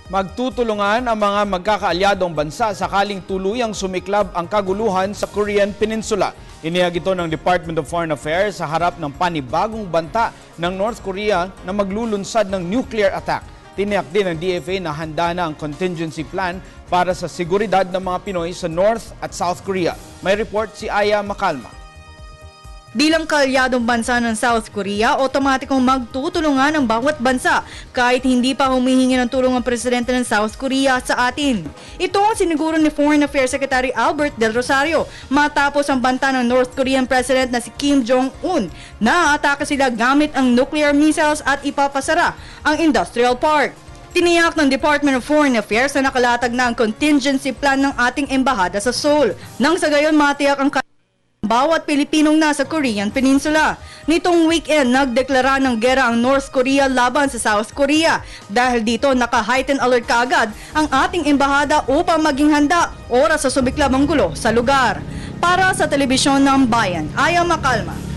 Magtutulungan ang mga magkakaalyadong bansa sakaling tuluyang sumiklab ang kaguluhan sa Korean Peninsula. Inihag ito ng Department of Foreign Affairs sa harap ng panibagong banta ng North Korea na maglulunsad ng nuclear attack. Tiniyak din ng DFA na handa na ang contingency plan para sa seguridad ng mga Pinoy sa North at South Korea. May report si Aya Macalma. Bilang kaalyadong bansa ng South Korea, otomatikong magtutulungan ang bawat bansa kahit hindi pa humihingi ng tulong ang presidente ng South Korea sa atin. Ito ang siniguro ni Foreign Affairs Secretary Albert Del Rosario matapos ang banta ng North Korean President na si Kim Jong-un na atake sila gamit ang nuclear missiles at ipapasara ang industrial park. Tiniyak ng Department of Foreign Affairs na nakalatag na ang contingency plan ng ating embahada sa Seoul. Nang sa gayon matiyak ang bawat Pilipinong nasa Korean Peninsula. Nitong weekend, nagdeklara ng gera ang North Korea laban sa South Korea. Dahil dito, naka-heightened alert kaagad ang ating embahada upang maging handa oras sa sumiklab ang gulo sa lugar. Para sa Telebisyon ng Bayan, Aya Macalma.